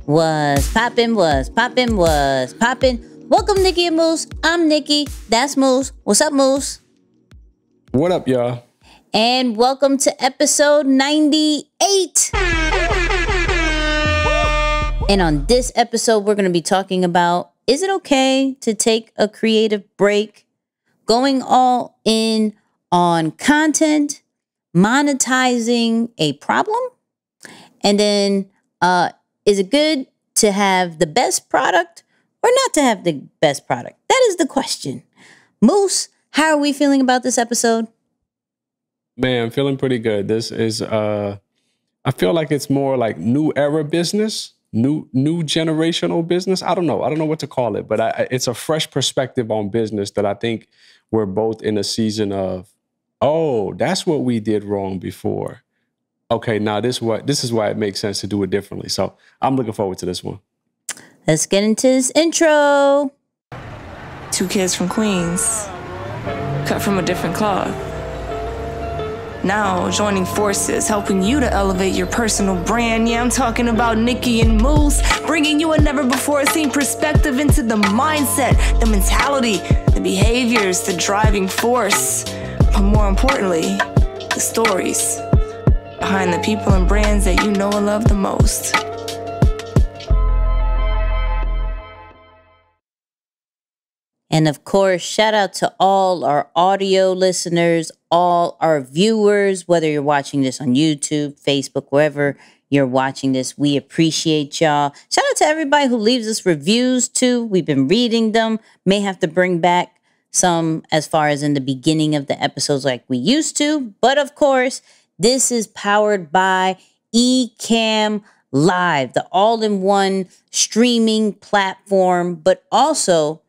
Was poppin'. Welcome, Nicky and Moose. I'm Nicky. That's Moose. What's up, Moose? What up, y'all? And welcome to episode 98. And on this episode, we're going to be talking about, is it okay to take a creative break? Going all in on content, monetizing a problem, and then is it good to have the best product or not to have the best product? That is the question. Moose, how are we feeling about this episode? Man, I'm feeling pretty good. This is, I feel like it's more like new era business, new generational business. I don't know what to call it, but it's a fresh perspective on business that I think we're both in a season of, oh, that's what we did wrong before. Okay, now this is why it makes sense to do it differently. So I'm looking forward to this one. Let's get into this intro. 2 kids from Queens, cut from a different cloth. Now joining forces, helping you to elevate your personal brand. Yeah, I'm talking about Nicky and Moose, bringing you a never-before-seen perspective into the mindset, the mentality, the behaviors, the driving force, but more importantly, the stories behind the people and brands that you know and love the most. And of course, shout out to all our audio listeners, all our viewers, whether you're watching this on YouTube, Facebook, wherever you're watching this. We appreciate y'all. Shout out to everybody who leaves us reviews too. We've been reading them. May have to bring back some as far as in the beginning of the episodes like we used to. But of course, this is powered by Ecamm Live, the all-in-one streaming platform, but also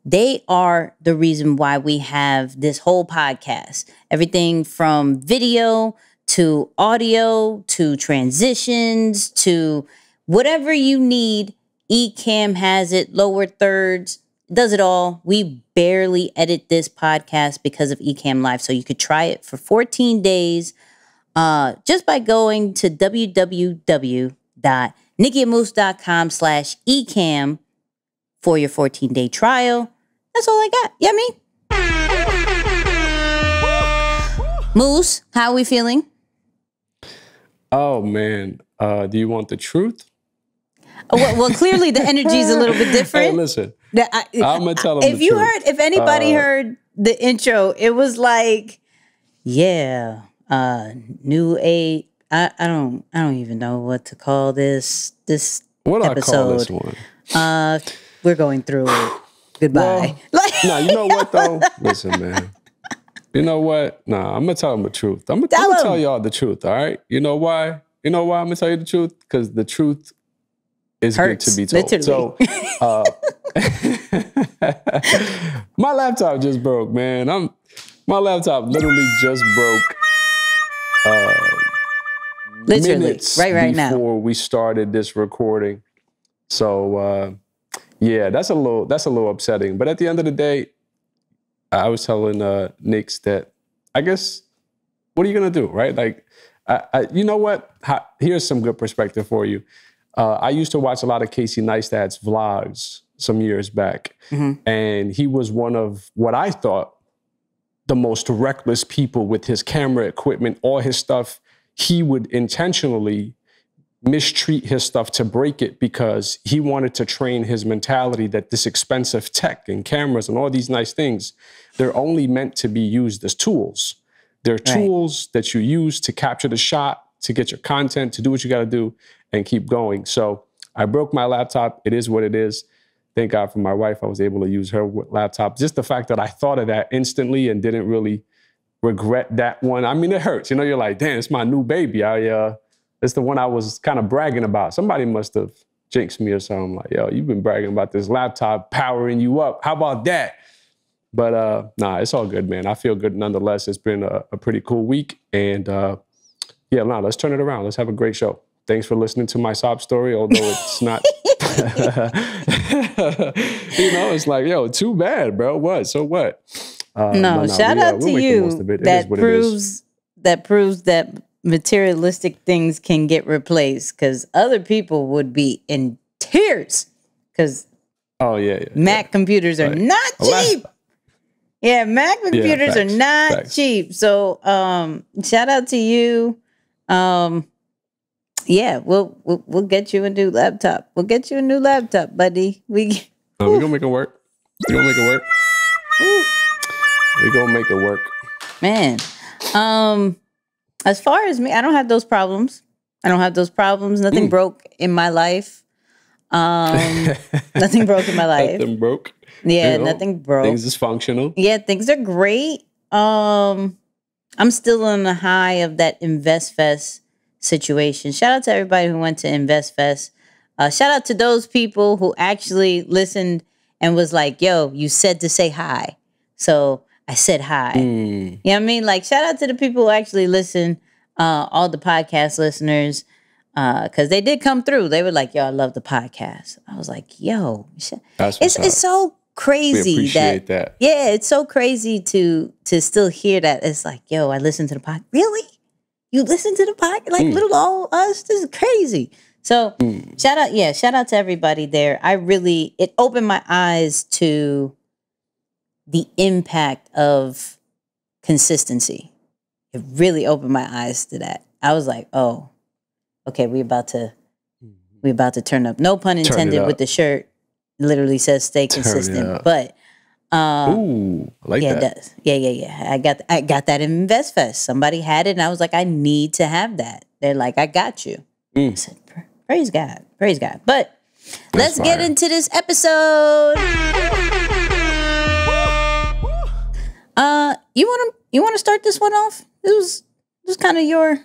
they are the reason why we have this whole podcast. Everything from video to audio to transitions to whatever you need, Ecamm has it, lower thirds, does it all. We barely edit this podcast because of Ecamm Live, so you could try it for 14 days just by going to www.nickyandmoose.com/ecamm for your 14-day trial. That's all I got. Yeah, me. Moose, how are we feeling? Oh, man. Do you want the truth? Well, clearly the energy is a little bit different. Hey, listen. I'm going to tell them the truth. If anybody heard the intro, it was like, yeah, new age. I don't even know what to call this what do episode. I call this one? We're going through it. Goodbye. Well, you know what, though? Listen, man. You know what? I'm going to tell them the truth. I'm going to tell y'all the truth, all right? You know why? I'm going to tell you the truth? Because the truth is good to be told. Literally. So, my laptop just broke, man. My laptop literally just broke minutes right now before we started this recording. So, yeah, that's a little upsetting. But at the end of the day, I was telling Nix that I guess, what are you going to do, right? Like, you know what? Here's some good perspective for you. I used to watch a lot of Casey Neistat's vlogs some years back. Mm-hmm. And he was one of what I thought the most reckless people with his camera equipment, all his stuff. He would intentionally mistreat his stuff to break it because he wanted to train his mentality that this expensive tech and cameras and all these nice things, they're only meant to be used as tools. They're tools that you use to capture the shot, to get your content, to do what you got to do and keep going. So I broke my laptop. It is what it is. Thank God for my wife. I was able to use her laptop. Just the fact that I thought of that instantly and didn't really regret that one. I mean, it hurts. You know, you're like, damn, it's my new baby. It's the one I was kind of bragging about. Somebody must have jinxed me or something. Like, yo, you've been bragging about this laptop powering you up. How about that? But it's all good, man. I feel good nonetheless. It's been a pretty cool week. And let's turn it around. Let's have a great show. Thanks for listening to my sob story, although it's not, it's like, yo, too bad, bro. What? So what? Shout out to you. That proves that materialistic things can get replaced, because other people would be in tears because Mac computers are not cheap. Yeah, Mac computers are not cheap. So shout out to you. Yeah, we'll get you a new laptop. We'll get you a new laptop, buddy. We're gonna make it work. We're gonna make it work. We're gonna make it work. Man. As far as me, I don't have those problems. Nothing broke in my life. Nothing broke in my life. Nothing broke. Yeah, nothing broke. Things is functional. Yeah, things are great. I'm still on the high of that InvestFest situation. Shout out to everybody who went to InvestFest. Shout out to those people who actually listened and was like, yo, you said to say hi. So I said hi. You know what I mean? Like, shout out to the people who actually listen, all the podcast listeners, because they did come through. They were like, yo, I love the podcast. I was like, yo, it's so crazy. We appreciate that. Yeah, it's so crazy to still hear that. It's like, yo, I listen to the podcast. Really? You listen to the podcast? Like, little old us? This is crazy. So shout out to everybody there. It opened my eyes to the impact of consistency. It really opened my eyes to that. I was like, oh, okay, we about to turn up. No pun intended with the shirt. It literally says stay consistent. But ooh, I like that. It does. Yeah. I got that in InvestFest. Somebody had it and I was like, I need to have that. They're like, I got you. I said, praise God. But let's get into this episode. You want to start this one off? This was kind of your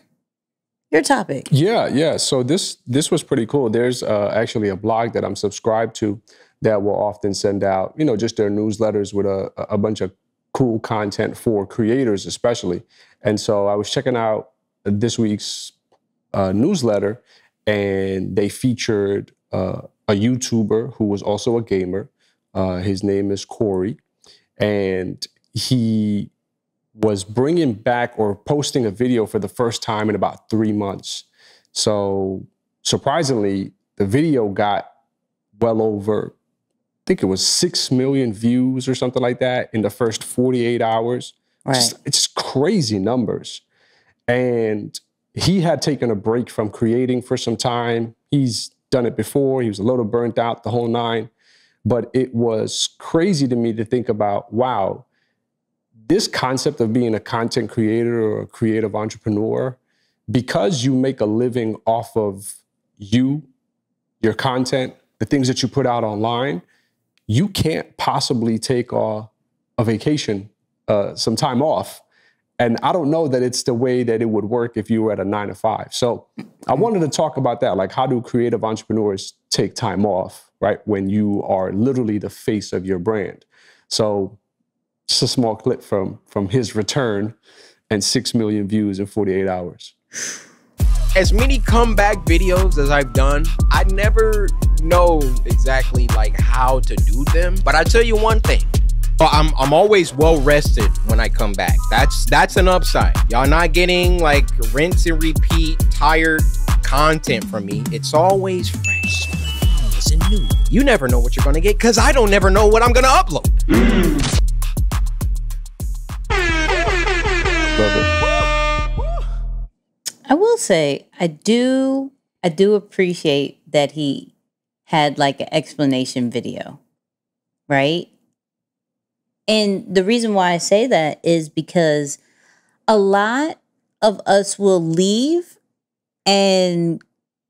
topic. Yeah. So this was pretty cool. There's actually a blog that I'm subscribed to that will often send out, just their newsletters with a bunch of cool content for creators, especially. And so I was checking out this week's newsletter, and they featured a YouTuber who was also a gamer. His name is Corey, and he was bringing back or posting a video for the first time in about 3 months. So surprisingly, the video got well over, I think it was 6 million views or something like that in the first 48 hours. Right. It's crazy numbers. And he had taken a break from creating for some time. He's done it before. He was a little burnt out, the whole nine. But it was crazy to me to think about, wow, this concept of being a content creator or a creative entrepreneur, because you make a living off of your content, the things that you put out online, you can't possibly take a vacation, some time off. And I don't know that it's the way that it would work if you were at a 9 to 5. So I wanted to talk about that. Like, how do creative entrepreneurs take time off, right? When you are literally the face of your brand. So just a small clip from his return and 6 million views in 48 hours. As many comeback videos as I've done, I never know exactly like how to do them. But I tell you one thing, I'm always well rested when I come back. That's an upside. Y'all not getting like rinse and repeat tired content from me. It's always fresh, spontaneous, and new. You never know what you're gonna get because I don't never know what I'm gonna upload. Love it. I will say, I do appreciate that he had like an explanation video, right? And the reason why I say that is because a lot of us will leave and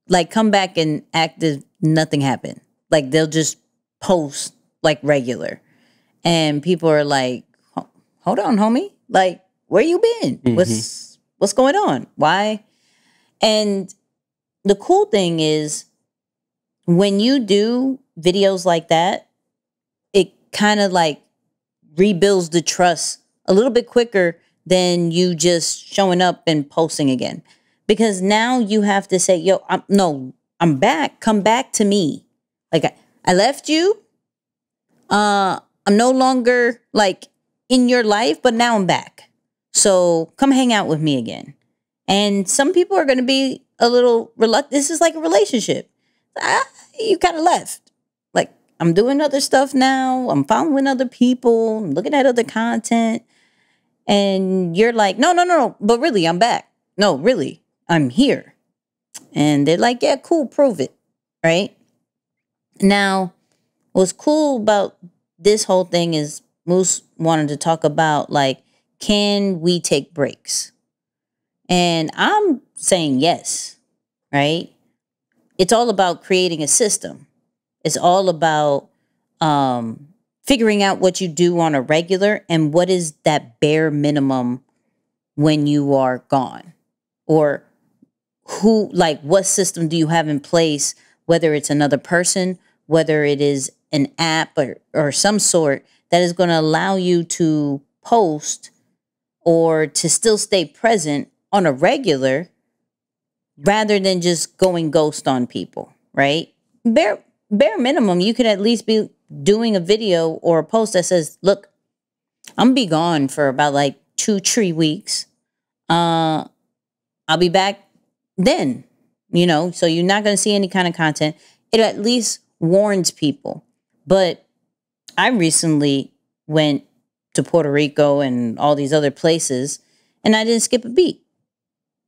like come back and act as nothing happened. Like they'll just post like regular. And people are like, hold on, homie. Like, where you been? Mm-hmm. What's going on? Why? And the cool thing is when you do videos like that, it kind of like rebuilds the trust a little bit quicker than you just showing up and posting again. Because now you have to say, yo, I'm back. Come back to me. Like I left you. I'm no longer like in your life, but now I'm back. So come hang out with me again. And some people are going to be a little reluctant. This is like a relationship. You kind of left. Like, I'm doing other stuff now. I'm following other people. I'm looking at other content. And you're like, no. But really, I'm back. No, really, I'm here. And they're like, yeah, cool, prove it. Right? Now, what's cool about this whole thing is Moose wanted to talk about, like, can we take breaks? And I'm saying yes, right? It's all about creating a system. It's all about figuring out what you do on a regular and what is that bare minimum when you are gone. Or what system do you have in place, whether it's another person, whether it is an app or some sort that is going to allow you to post or to still stay present on a regular rather than just going ghost on people, right? Bare minimum, you could at least be doing a video or a post that says, look, I'm going to be gone for about like 2-3 weeks. I'll be back then, so you're not going to see any kind of content. It at least warns people. But I recently went to Puerto Rico and all these other places, and I didn't skip a beat.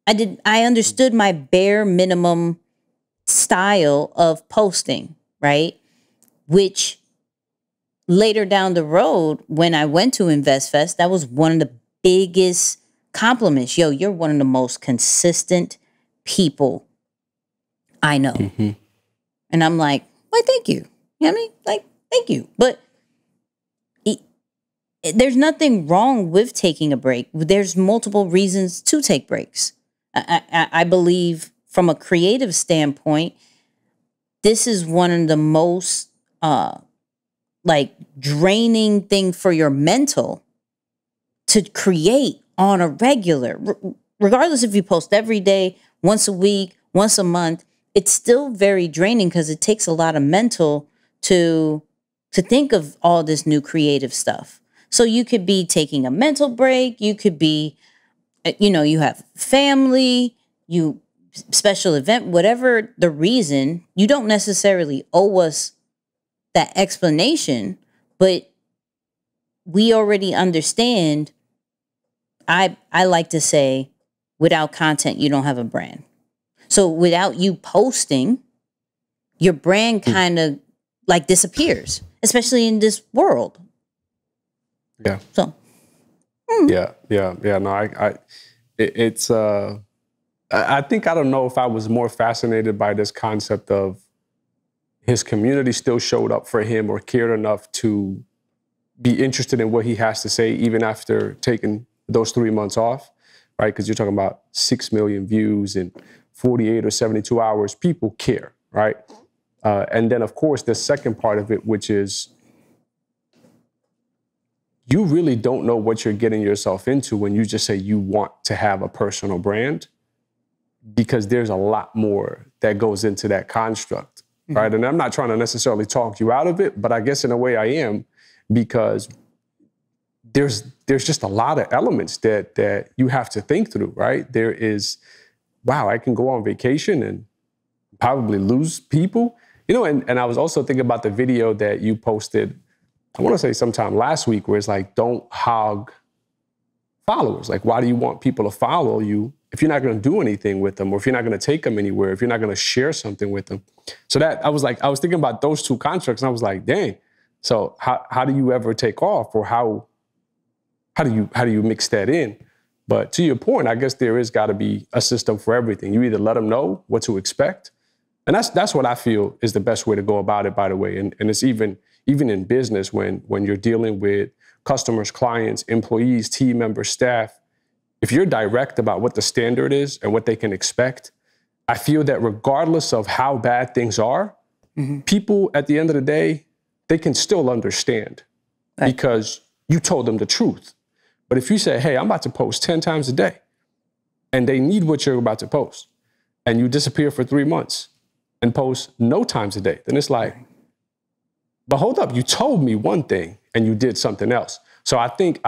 I understood my bare minimum style of posting, right? Which later down the road, when I went to InvestFest, that was one of the biggest compliments. Yo, you're one of the most consistent people I know. Mm-hmm. And I'm like, why, thank you. You know what I mean? Like, thank you. But there's nothing wrong with taking a break. There's multiple reasons to take breaks. I believe from a creative standpoint, this is one of the most draining thing for your mental to create on a regular. Regardless if you post every day, once a week, once a month, it's still very draining because it takes a lot of mental to think of all this new creative stuff. So you could be taking a mental break. You could be, you have family, special event, whatever the reason. You don't necessarily owe us that explanation, but we already understand. I like to say, without content, you don't have a brand. So without you posting, your brand kind of like disappears, especially in this world. Yeah. So. Yeah. No, it's I think, I don't know if I was more fascinated by this concept of his community still showed up for him or cared enough to be interested in what he has to say, even after taking those 3 months off, right? Because you're talking about 6 million views in 48 or 72 hours. People care, right? And then, of course, the second part of it, which is you really don't know what you're getting yourself into when you just say you want to have a personal brand, because there's a lot more that goes into that construct, right? And I'm not trying to necessarily talk you out of it, but I guess in a way I am, because there's just a lot of elements that you have to think through, right? There is, wow, I can go on vacation and probably lose people, and I was also thinking about the video that you posted, I want to say sometime last week, where it's like, don't hog followers. Like, why do you want people to follow you if you're not going to do anything with them, or if you're not going to take them anywhere, if you're not going to share something with them? So that I was thinking about those two constructs, and I was like, dang. So how do you ever take off, or how do you mix that in? But to your point, I guess there is got to be a system for everything. You either let them know what to expect, and that's what I feel is the best way to go about it, by the way. And it's even in business, when you're dealing with customers, clients, employees, team members, staff, if you're direct about what the standard is and what they can expect, I feel that regardless of how bad things are, people at the end of the day, they can still understand, right? Because you told them the truth. But if you say, hey, I'm about to post 10 times a day, and they need what you're about to post, and you disappear for 3 months and post no times a day, then it's like, but hold up, you told me one thing and you did something else. So I think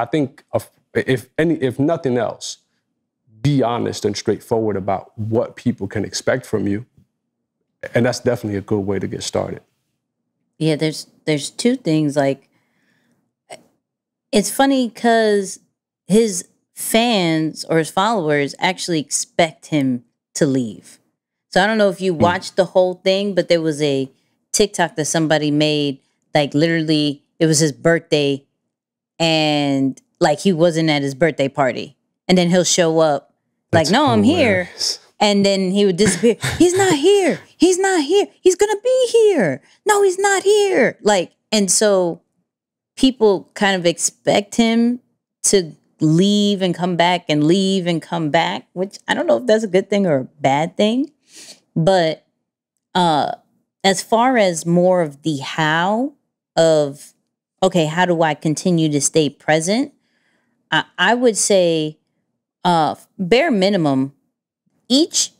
if nothing else, be honest and straightforward about what people can expect from you. And that's definitely a good way to get started. Yeah, there's two things. Like, it's funny because his fans or his followers actually expect him to leave. So I don't know if you watched the whole thing, but there was a TikTok that somebody made, like literally it was his birthday and like he wasn't at his birthday party. And then he'll show up like, no, I'm here. And then he would disappear. He's not here. He's not here. He's going to be here. No, he's not here. Like, and so people kind of expect him to leave and come back and leave and come back, which I don't know if that's a good thing or a bad thing. But as far as more of the how of, okay, how do I continue to stay present? I would say bare minimum, each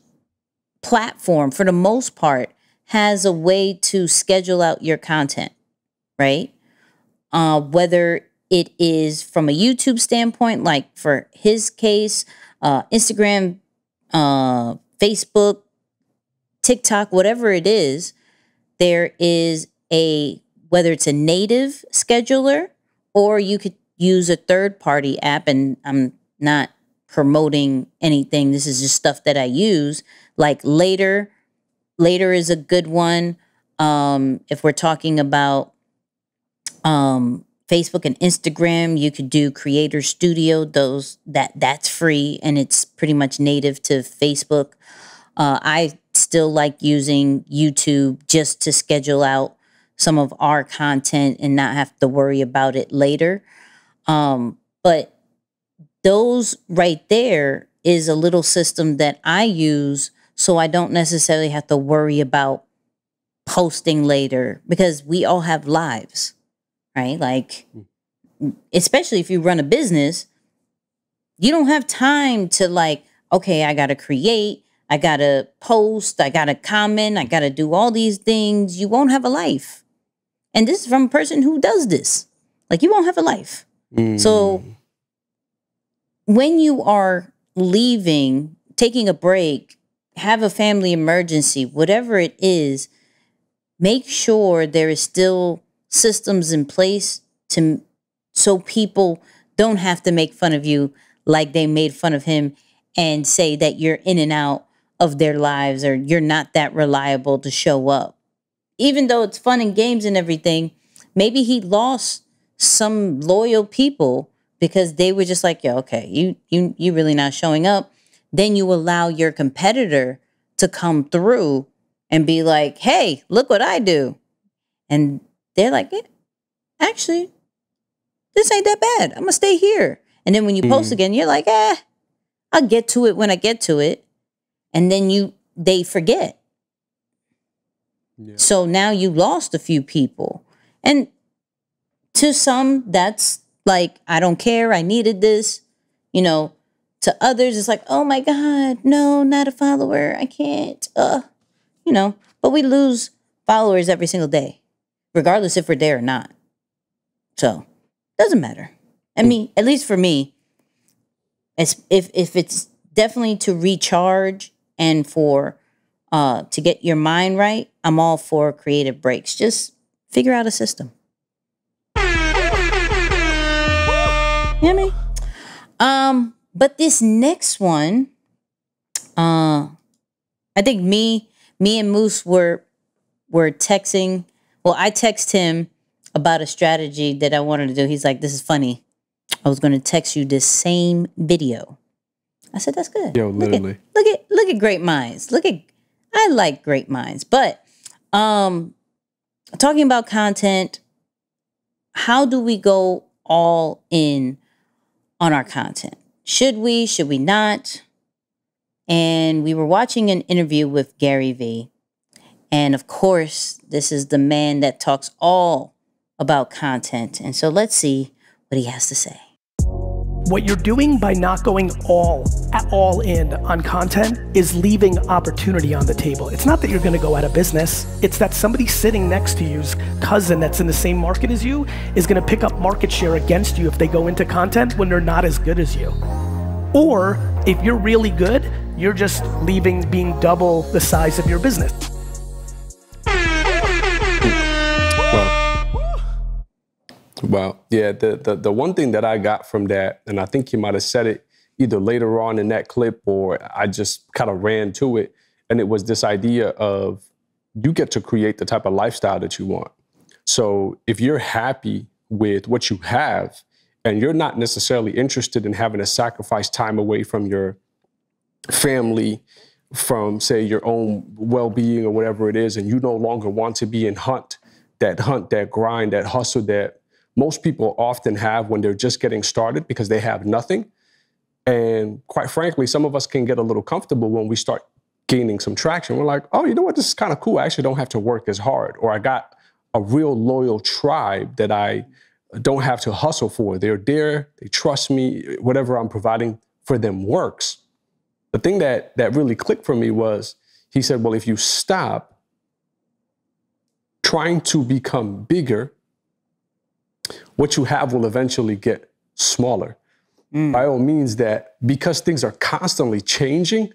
platform, for the most part, has a way to schedule out your content, right? Whether it is from a YouTube standpoint, like for his case, Instagram, Facebook, TikTok, whatever it is, there is whether it's a native scheduler or you could use a third-party app, and I'm not promoting anything. This is just stuff that I use. Like Later is a good one. If we're talking about Facebook and Instagram, you could do Creator Studio. That's free and it's pretty much native to Facebook. I still like using YouTube just to schedule out some of our content and not have to worry about it later. But those right there is a little system that I use so I don't necessarily have to worry about posting later, because we all have lives, right? Like, especially if you run a business, you don't have time to like, okay, I got to create, I got to post, I got to comment, I got to do all these things. You won't have a life. And this is from a person who does this. Like, you won't have a life. So when you are leaving, taking a break, have a family emergency, whatever it is, make sure there is still systems in place so people don't have to make fun of you like they made fun of him and say that you're in and out of their lives or you're not that reliable to show up. Even though it's fun and games and everything, maybe he lost some loyal people because they were just like, yeah, okay, you really not showing up. Then you allow your competitor to come through and be like, hey, look what I do. And they're like, yeah, actually, this ain't that bad. I'm going to stay here. And then when you post again, you're like, I'll get to it when I get to it. And then they forget. Yeah. So now you lost a few people. And to some, that's like, I don't care. I needed this. You know, to others, it's like, oh my God, no, not a follower. I can't. You know, but we lose followers every single day, regardless if we're there or not. So doesn't matter. I mean, at least for me, if it's definitely to recharge and for to get your mind right, I'm all for creative breaks. Just figure out a system. You know what I mean? But this next one, I think me and Moose were texting. Well, I text him about a strategy that I wanted to do. He's like, this is funny. I was going to text you this same video. I said, that's good. Yo, literally. Look at great minds. I like great minds. But talking about content, how do we go all in on our content? Should we not? And we were watching an interview with Gary Vee. And of course, this is the man that talks all about content. And so let's see what he has to say. What you're doing by not going all in on content is leaving opportunity on the table. It's not that you're gonna go out of business. It's that somebody sitting next to you's cousin that's in the same market as you is gonna pick up market share against you if they go into content when they're not as good as you. Or If you're really good, you're just leaving being double the size of your business. Well, yeah, the one thing that I got from that, and I think you might have said it either later on in that clip or I just kind of ran to it, and it was this idea of you get to create the type of lifestyle that you want. So if you're happy with what you have and you're not necessarily interested in having to sacrifice time away from your family, from, say, your own well-being or whatever it is, and you no longer want to be in that grind, that hustle that most people often have when they're just getting started because they have nothing. And quite frankly, some of us can get a little comfortable when we start gaining some traction. We're like, oh, you know what? This is kind of cool. I actually don't have to work as hard. Or I got a real loyal tribe that I don't have to hustle for. They're there. They trust me. Whatever I'm providing for them works. The thing that really clicked for me was he said, well, if you stop trying to become bigger, what you have will eventually get smaller. By all means, that because things are constantly changing,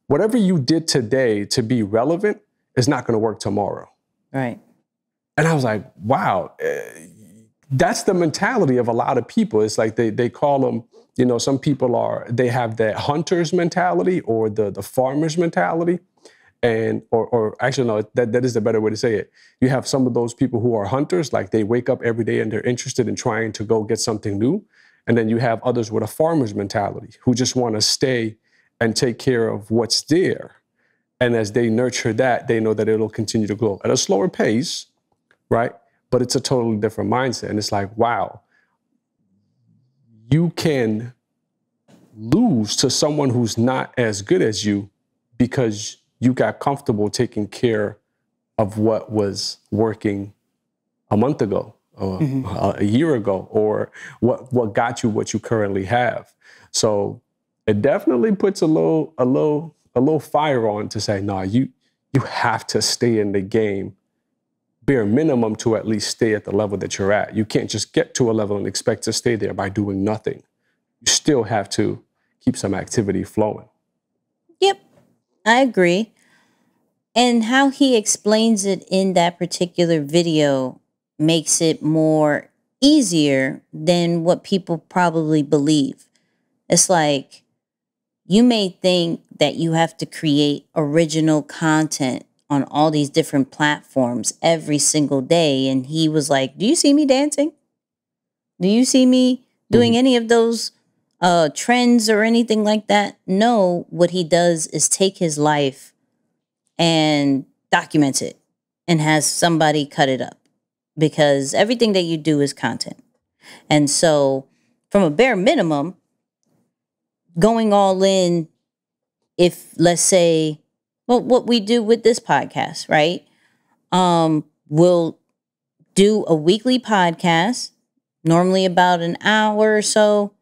whatever you did today to be relevant is not going to work tomorrow. Right. And I was like, wow, that's the mentality of a lot of people. It's like they call them, you know, some people they have that hunter's mentality or the farmer's mentality. And, or actually, no, that is the better way to say it. You have some of those people who are hunters, like they wake up every day and they're interested in trying to go get something new. And then you have others with a farmer's mentality who just want to stay and take care of what's there. And as they nurture that, they know that it'll continue to grow at a slower pace, right? But it's a totally different mindset. And it's like, wow, you can lose to someone who's not as good as you because you got comfortable taking care of what was working a month ago, or a year ago, or what got you what you currently have. So it definitely puts a little fire on to say, no, you have to stay in the game, bare minimum, to at least stay at the level that you're at. You can't just get to a level and expect to stay there by doing nothing. You still have to keep some activity flowing. Yep, I agree. And how he explains it in that particular video makes it more easier than what people probably believe. It's like, you may think that you have to create original content on all these different platforms every single day. And he was like, do you see me dancing? Do you see me doing any of those trends or anything like that? No, what he does is take his life and documents it and has somebody cut it up, because everything that you do is content. And so from a bare minimum, going all in, if let's say, well, what we do with this podcast, right? We'll do a weekly podcast, normally about an hour or so,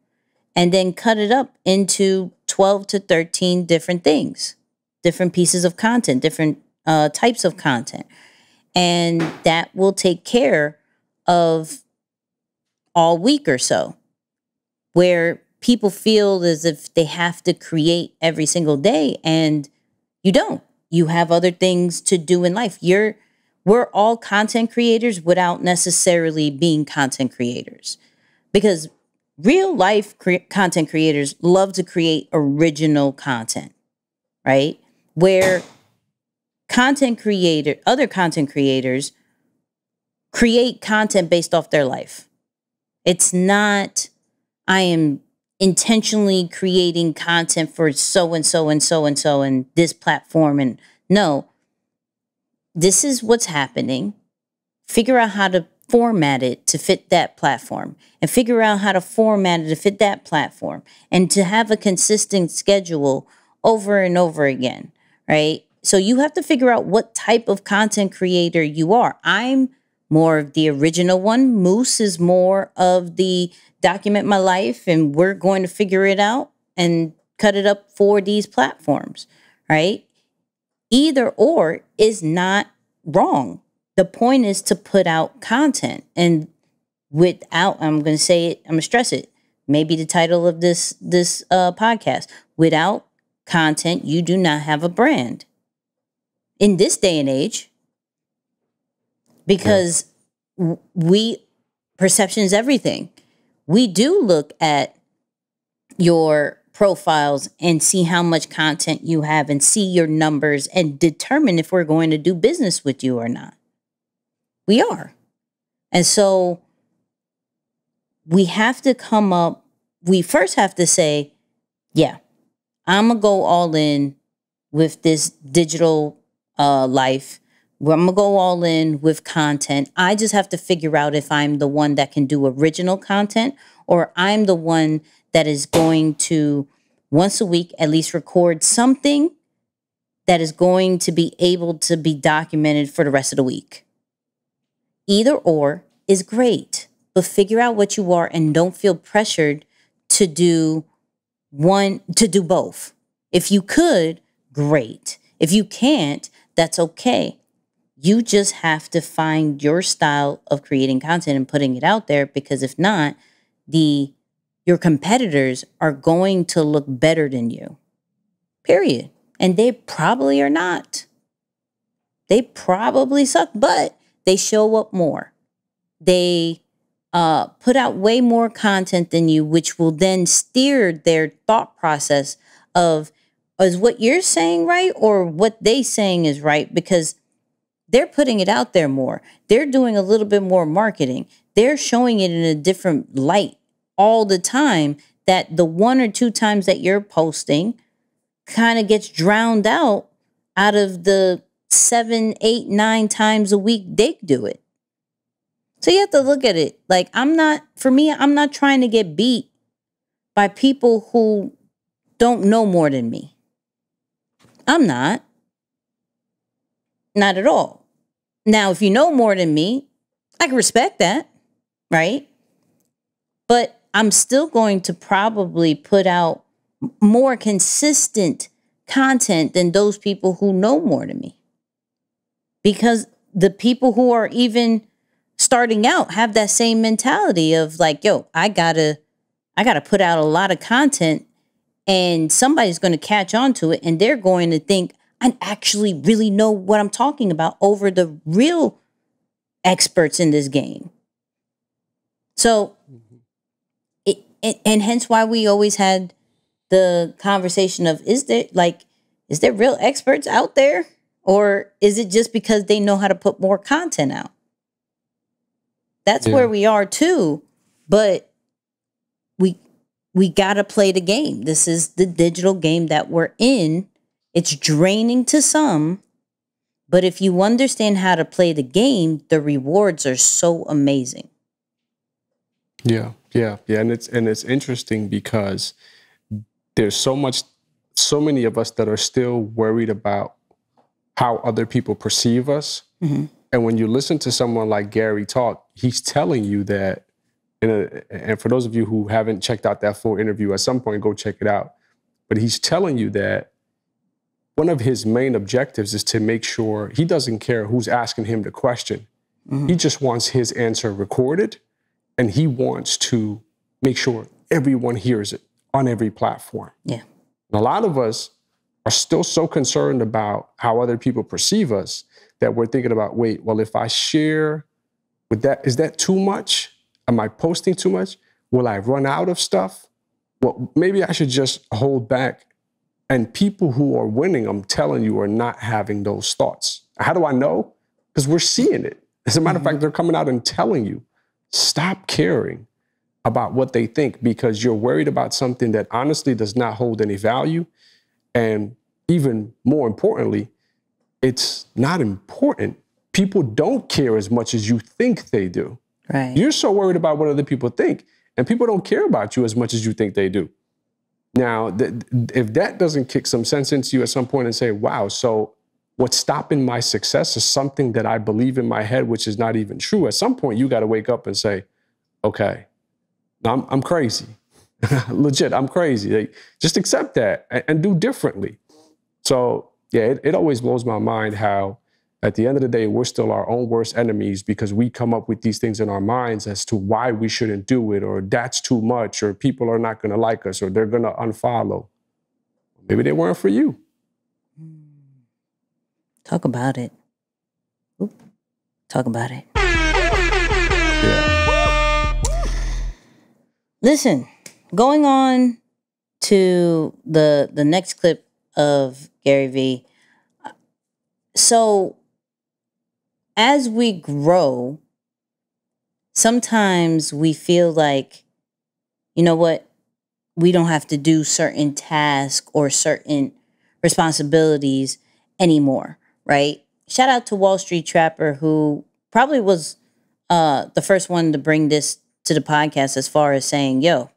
and then cut it up into 12 to 13 different things, different pieces of content, different types of content. And that will take care of all week or so, where people feel as if they have to create every single day, and you don't. You have other things to do in life. We're all content creators without necessarily being content creators, because real life content creators love to create original content, right? Where other content creators create content based off their life. It's not, I am intentionally creating content for so and so and so and so and this platform. And no, this is what's happening. Figure out how to format it to fit that platform, and figure out how to format it to fit that platform, and to have a consistent schedule over and over again, right? So you have to figure out what type of content creator you are. I'm more of the original one. Moose is more of the document my life, and we're going to figure it out and cut it up for these platforms, right? Either or is not wrong. The point is to put out content, and I'm going to say it, I'm going to stress it, maybe the title of this podcast. Without content, you do not have a brand. In this day and age, because perception is everything. We do look at your profiles and see how much content you have and see your numbers and determine if we're going to do business with you or not. We are. And so we have to we first have to say, yeah, I'm going to go all in with this digital life. I'm going to go all in with content. I just have to figure out if I'm the one that can do original content or I'm the one that is going to once a week at least record something that is going to be able to be documented for the rest of the week. Either or is great, but figure out what you are and don't feel pressured to do both. If you could, great. If you can't, that's okay. You just have to find your style of creating content and putting it out there, because if not, your competitors are going to look better than you. Period. And they probably are not. They probably suck, but they show up more. They put out way more content than you, which will then steer their thought process of, is what you're saying right or what they saying is right? Because they're putting it out there more. They're doing a little bit more marketing. They're showing it in a different light all the time, that the 1 or 2 times that you're posting kind of gets drowned out of the 7, 8, 9 times a week they do it. So you have to look at it. Like, I'm not trying to get beat by people who don't know more than me. I'm not. Not at all. Now, if you know more than me, I can respect that, right? But I'm still going to probably put out more consistent content than those people who know more than me. Because the people who are even starting out have that same mentality of like, yo, I gotta put out a lot of content and somebody's going to catch on to it and they're going to think I actually really know what I'm talking about over the real experts in this game. So, and hence why we always had the conversation of, is there real experts out there? Or is it just because they know how to put more content out? That's where we are too. But we got to play the game. This is the digital game that we're in. It's draining to some. But if you understand how to play the game, the rewards are so amazing. Yeah. And it's interesting because there's so many of us that are still worried about how other people perceive us. Mm-hmm. And when you listen to someone like Gary talk, he's telling you that, and for those of you who haven't checked out that full interview, at some point, go check it out. But he's telling you that one of his main objectives is to make sure he doesn't care who's asking him the question. Mm-hmm. He just wants his answer recorded, and he wants to make sure everyone hears it on every platform. Yeah. And a lot of us are still so concerned about how other people perceive us that we're thinking about, wait, well, if I share with that, is that too much? Am I posting too much? Will I run out of stuff? Well, maybe I should just hold back. And people who are winning, I'm telling you, are not having those thoughts. How do I know? Because we're seeing it. As a matter of fact, they're coming out and telling you, stop caring about what they think because you're worried about something that honestly does not hold any value. And even more importantly, it's not important. People don't care as much as you think they do. Right. You're so worried about what other people think, and people don't care about you as much as you think they do. Now, if that doesn't kick some sense into you at some point and say, wow, so what's stopping my success is something that I believe in my head, which is not even true. At some point, you got to wake up and say, okay, I'm crazy. Legit, I'm crazy. Like, just accept that and do differently. So, yeah, it always blows my mind how at the end of the day, we're still our own worst enemies because we come up with these things in our minds as to why we shouldn't do it, or that's too much, or people are not going to like us, or they're going to unfollow. Maybe they weren't for you. Talk about it. Oop. Talk about it. Yeah. Listen, going on to the next clip of Gary Vee. So as we grow, sometimes we feel like, you know what, we don't have to do certain tasks or certain responsibilities anymore, right? Shout out to Wall Street Trapper, who probably was the first one to bring this to the podcast as far as saying, yo,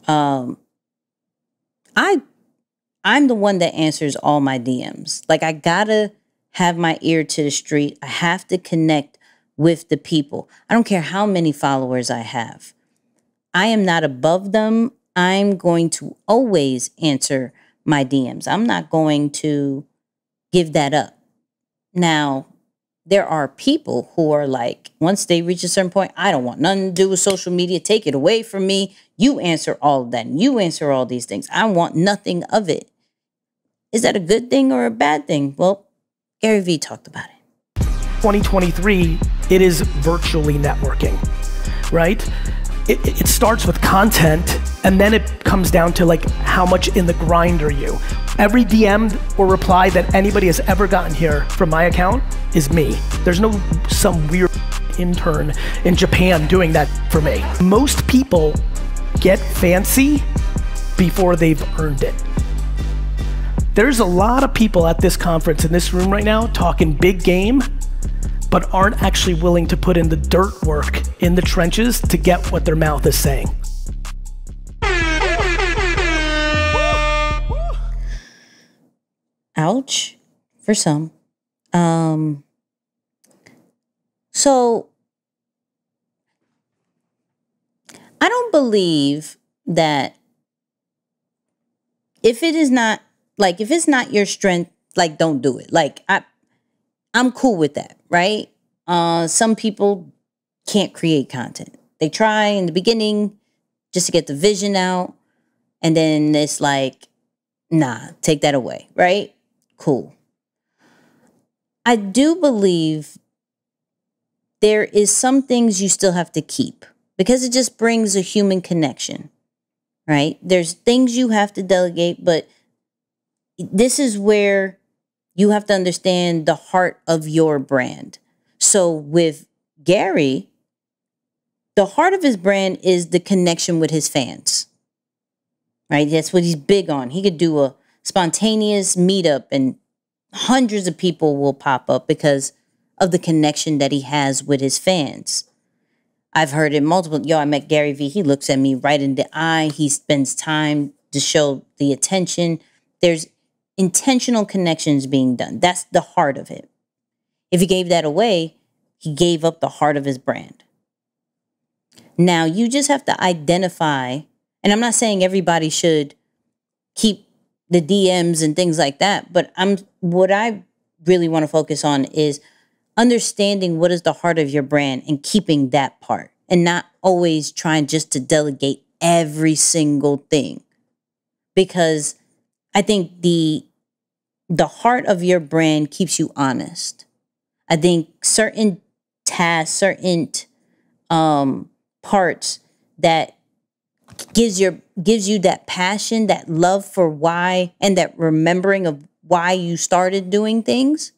I'm the one that answers all my DMs. Like, I gotta have my ear to the street. I have to connect with the people. I don't care how many followers I have. I am not above them. I'm going to always answer my DMs. I'm not going to give that up. Now, there are people who are like, once they reach a certain point, I don't want nothing to do with social media. Take it away from me. You answer all of that. And you answer all these things. I want nothing of it. Is that a good thing or a bad thing? Well, Gary Vee talked about it. 2023, it is virtually networking, right? It starts with content, and then it comes down to like, how much in the grind are you? Every DM or reply that anybody has ever gotten here from my account is me. There's no some weird intern in Japan doing that for me. Most people get fancy before they've earned it. There's a lot of people at this conference in this room right now talking big game, but aren't actually willing to put in the dirt work in the trenches to get what their mouth is saying. Ouch for some. So I don't believe that if it's not your strength, like, don't do it. Like, I'm cool with that, right? Some people can't create content. They try in the beginning just to get the vision out, and then it's like, nah, take that away, right? Cool. I do believe there is some things you still have to keep because it just brings a human connection, right? There's things you have to delegate, but this is where you have to understand the heart of your brand. So with Gary, the heart of his brand is the connection with his fans, right? That's what he's big on. He could do a spontaneous meetup and hundreds of people will pop up because of the connection that he has with his fans. I've heard it multiple. I met Gary Vee. He looks at me right in the eye. He spends time to show the attention. There's intentional connections being done. That's the heart of it. If he gave that away, he gave up the heart of his brand. Now, you just have to identify, and I'm not saying everybody should keep the DMs and things like that, but what I really want to focus on is understanding what is the heart of your brand and keeping that part and not always trying just to delegate every single thing. Because I think the heart of your brand keeps you honest. I think certain tasks, certain parts that gives you that passion, that love for why, and that remembering of why you started doing things,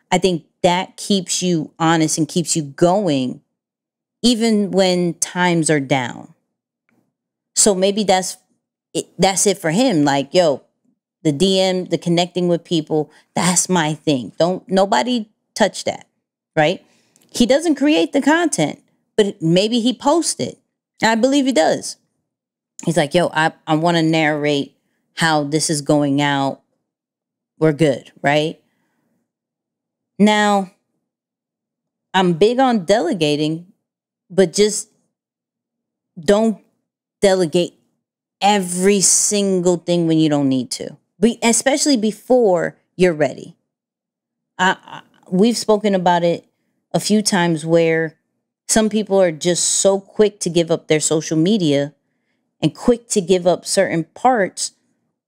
I think that keeps you honest and keeps you going even when times are down. So maybe that's it for him. Like, yo, the DM, the connecting with people, that's my thing. Don't nobody touch that, right? He doesn't create the content, but maybe he posts it. I believe he does. He's like, yo, I want to narrate how this is going out. We're good, right? Now, I'm big on delegating, but just don't delegate every single thing when you don't need to. Especially before you're ready. we've spoken about it a few times where some people are just so quick to give up their social media and quick to give up certain parts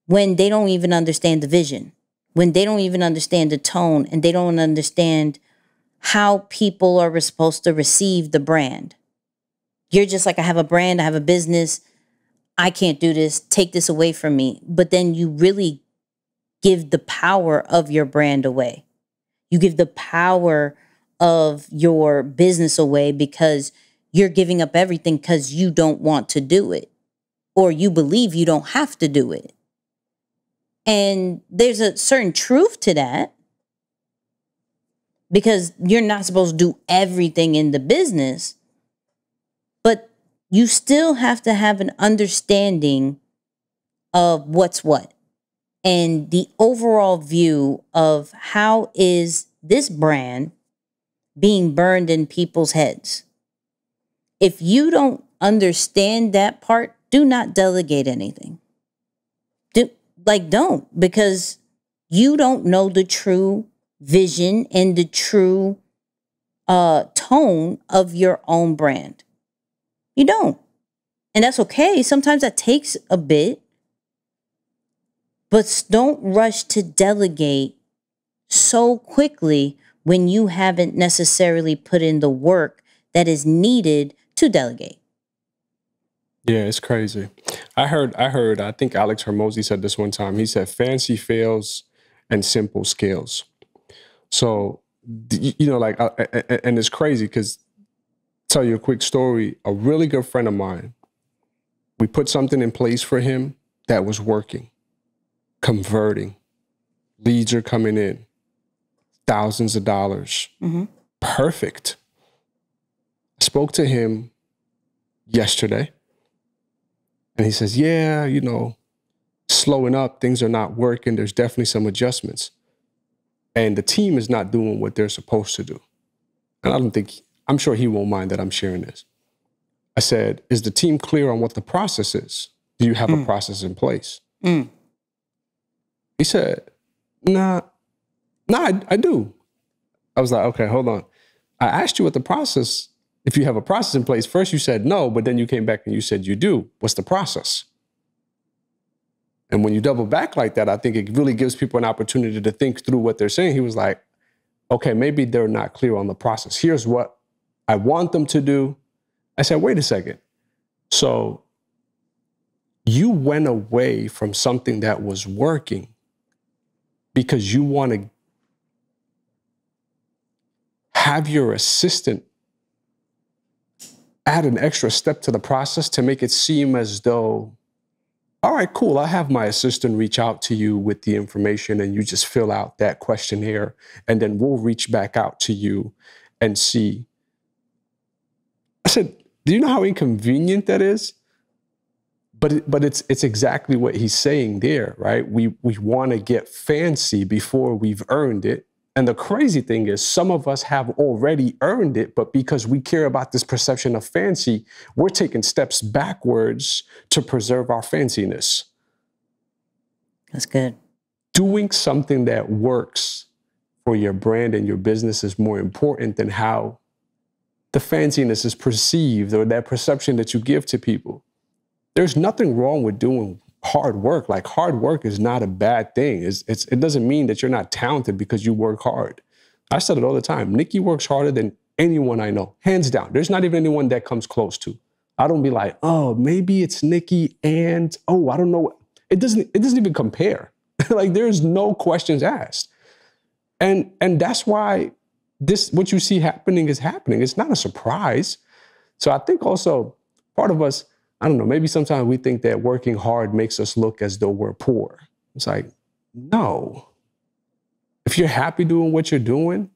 when they don't even understand the vision, when they don't even understand the tone, and they don't understand how people are supposed to receive the brand. You're just like, I have a brand, I have a business, I can't do this, take this away from me. But then you really give the power of your brand away. You give the power of your business away because you're giving up everything because you don't want to do it, or you believe you don't have to do it. And there's a certain truth to that, because you're not supposed to do everything in the business, but you still have to have an understanding of what's what and the overall view of how is this brand being burned in people's heads. If you don't understand that part, do not delegate anything. Don't, because you don't know the true vision and the true tone of your own brand. You don't. And that's okay. Sometimes that takes a bit. But don't rush to delegate so quickly when you haven't necessarily put in the work that is needed to delegate. Yeah, it's crazy. I heard, I think Alex Hormozy said this one time. He said, fancy fails and simple scales. So, and it's crazy because, tell you a quick story, a really good friend of mine, we put something in place for him that was working, converting, leads are coming in, thousands of dollars. Mm-hmm. Perfect. I spoke to him yesterday. And he says, yeah, slowing up, things are not working. There's definitely some adjustments. And the team is not doing what they're supposed to do. And I'm sure he won't mind that I'm sharing this. I said, is the team clear on what the process is? Do you have a process in place? He said, nah, I do. I was like, okay, hold on. I asked you what the process, if you have a process in place. First you said no, but then you came back and you said you do. What's the process? And when you double back like that, I think it really gives people an opportunity to think through what they're saying. He was like, okay, maybe they're not clear on the process. Here's what I want them to do. I said, wait a second. So you went away from something that was working because you want to have your assistant add an extra step to the process to make it seem as though, all right, cool, I'll have my assistant reach out to you with the information and you just fill out that questionnaire and then we'll reach back out to you and see. I said, do you know how inconvenient that is? But it's exactly what he's saying there, right? We want to get fancy before we've earned it. And the crazy thing is some of us have already earned it, but because we care about this perception of fancy, we're taking steps backwards to preserve our fanciness. That's good. Doing something that works for your brand and your business is more important than how the fanciness is perceived or that perception that you give to people. There's nothing wrong with doing hard work. Like, hard work is not a bad thing. It doesn't mean that you're not talented because you work hard. I said it all the time. Nicky works harder than anyone I know, hands down. There's not even anyone that comes close to. I don't be like, oh, maybe it's Nicky and, oh, I don't know. It doesn't even compare. Like, there's no questions asked. And that's why what you see happening is happening. It's not a surprise. So I think also part of us, I don't know, maybe sometimes we think that working hard makes us look as though we're poor. It's like, no. If you're happy doing what you're doing,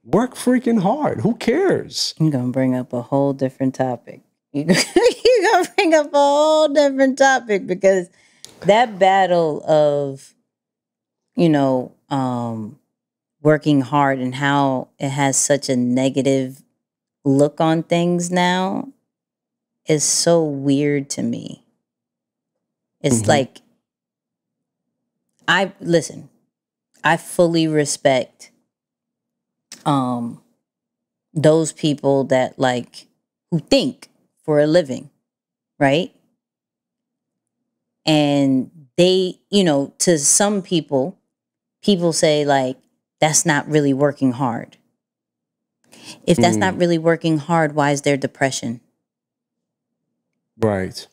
work freaking hard. Who cares? You're going to bring up a whole different topic. You're going to bring up a whole different topic because that battle of, working hard and how it has such a negative look on things now is so weird to me. It's like, I fully respect those people that like who think for a living, right? And they, you know, to some people say like, that's not really working hard. If that's not really working hard, why is there depression? Right.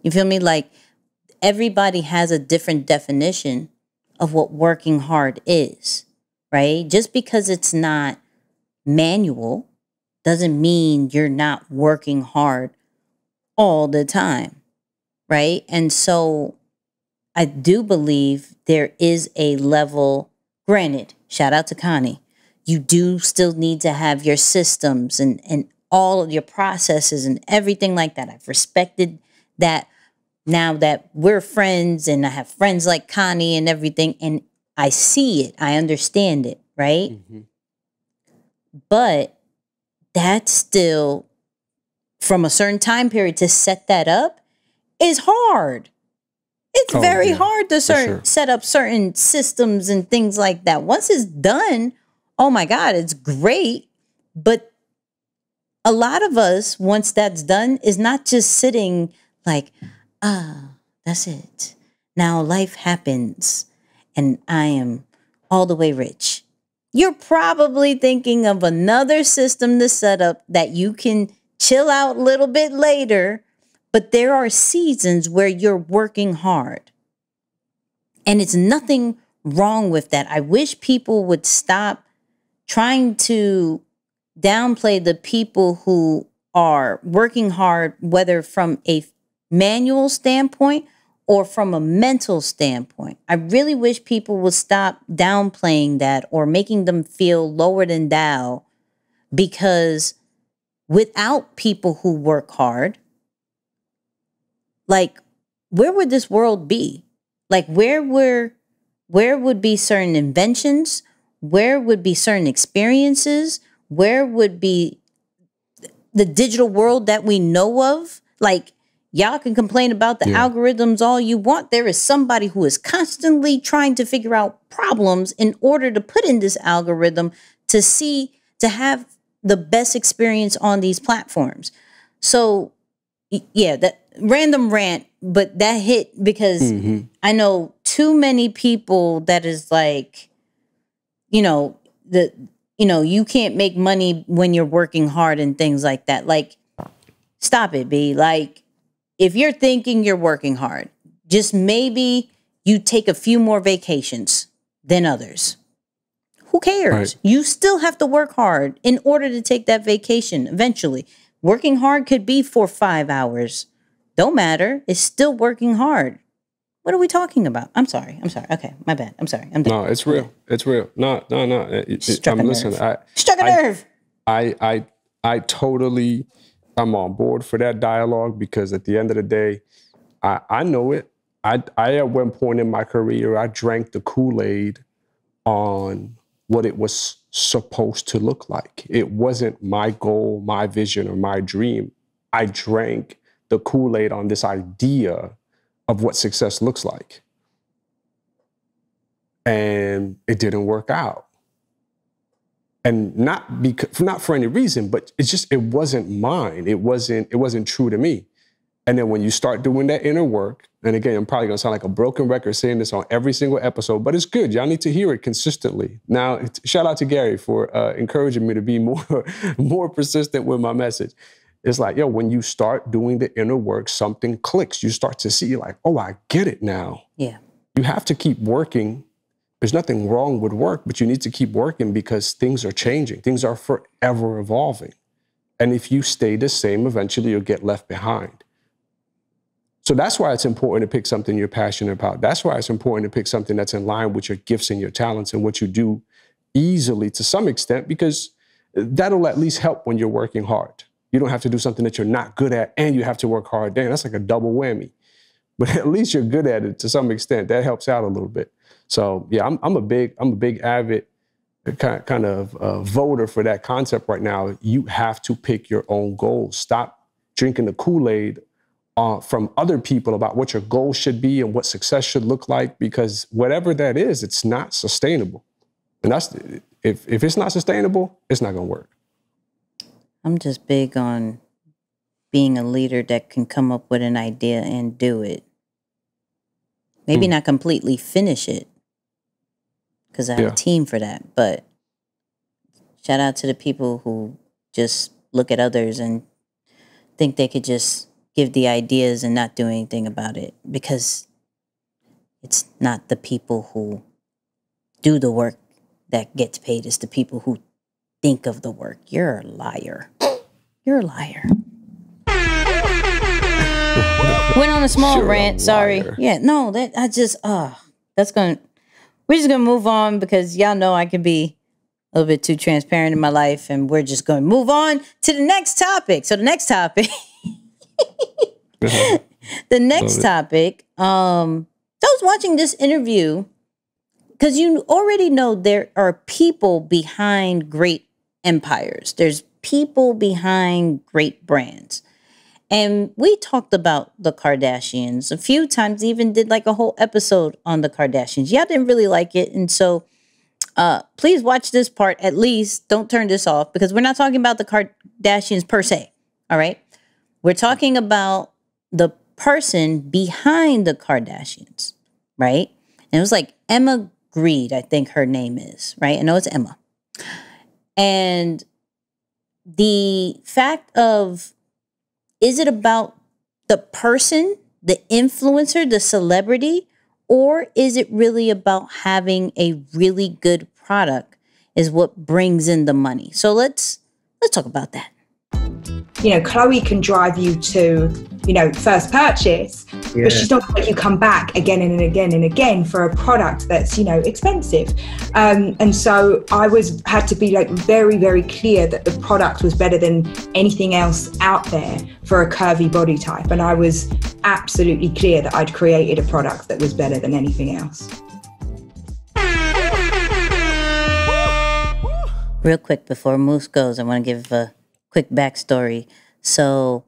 You feel me? Like everybody has a different definition of what working hard is, right? Just because it's not manual doesn't mean you're not working hard all the time, right? And so I do believe there is a level, granted, shout out to Connie, you do still need to have your systems and all of your processes and everything like that. I've respected that now that we're friends and I have friends like Connie and everything, and I see it, I understand it, right? Mm-hmm. But that's still, from a certain time period to set that up is hard. It's very hard to set up certain systems and things like that. Once it's done, oh my God, it's great. But a lot of us, once that's done, is not just sitting like, that's it. Now life happens and I am all the way rich. You're probably thinking of another system to set up that you can chill out a little bit later, but there are seasons where you're working hard. And it's nothing wrong with that. I wish people would stop trying to downplay the people who are working hard, whether from a manual standpoint or from a mental standpoint. I really wish people would stop downplaying that or making them feel lower than thou, because without people who work hard, like, where would this world be? Like, where would be certain inventions? Where would be certain experiences? Where would be the digital world that we know of? Like, y'all can complain about the algorithms all you want. There is somebody who is constantly trying to figure out problems in order to put in this algorithm to have the best experience on these platforms. So, yeah, that random rant, but that hit because I know too many people that is like, you can't make money when you're working hard and things like that. Like, stop it, B. Like, if you're thinking you're working hard, just maybe you take a few more vacations than others. Who cares? Right. You still have to work hard in order to take that vacation eventually. Working hard could be for 5 hours. Don't matter. It's still working hard. What are we talking about? I'm sorry. Okay, my bad. I'm sorry. No, it's real. It's real. No. Struck a nerve. Struck a nerve. I totally, I'm on board for that dialogue, because at the end of the day, I know it. I at one point in my career, I drank the Kool-Aid on what it was supposed to look like. It wasn't my goal, my vision, or my dream. I drank the Kool-Aid on this idea of what success looks like. And it didn't work out. And not for any reason, but it wasn't mine. It wasn't true to me. And then when you start doing that inner work, and again, I'm probably gonna sound like a broken record saying this on every single episode, but it's good. Y'all need to hear it consistently. Now, shout out to Gary for encouraging me to be more persistent with my message. It's like, when you start doing the inner work, something clicks. You start to see, like, oh, I get it now. Yeah. You have to keep working. There's nothing wrong with work, but you need to keep working because things are changing. Things are forever evolving. And if you stay the same, eventually you'll get left behind. So that's why it's important to pick something you're passionate about. That's why it's important to pick something that's in line with your gifts and your talents and what you do easily to some extent, because that'll at least help when you're working hard. You don't have to do something that you're not good at and you have to work hard. Damn, that's like a double whammy. But at least you're good at it to some extent. That helps out a little bit. So yeah, I'm a big avid kind of voter for that concept right now. You have to pick your own goals. Stop drinking the Kool-Aid from other people about what your goal should be and what success should look like, because whatever that is, it's not sustainable. And if it's not sustainable, it's not going to work. I'm just big on being a leader that can come up with an idea and do it. Maybe not completely finish it, because I have a team for that. But shout out to the people who just look at others and think they could just give the ideas and not do anything about it, because it's not the people who do the work that gets paid. It's the people who think of the work. You're a liar. You're a liar. Went on a small rant. Sorry. Yeah, no, we're just gonna move on, because y'all know I can be a little bit too transparent in my life, and we're just going to move on to the next topic. So the next topic, I was watching this interview, because you already know there are people behind great empires. There's people behind great brands. And we talked about the Kardashians a few times, even did like a whole episode on the Kardashians. Y'all didn't really like it. And so please watch this part at least. Don't turn this off, because we're not talking about the Kardashians per se. All right. We're talking about the person behind the Kardashians. Right. And it was like Emma Grede, I think her name is. Right. I know it's Emma. And the fact of, is it about the person, the influencer, the celebrity, or is it really about having a really good product is what brings in the money? So let's talk about that. You know, Chloe can drive you to, first purchase, but she's not going to make you come back again and again and again for a product that's, expensive. And so I had to be like very, very clear that the product was better than anything else out there for a curvy body type. And I was absolutely clear that I'd created a product that was better than anything else. Real quick before Moose goes, I want to give a quick backstory. So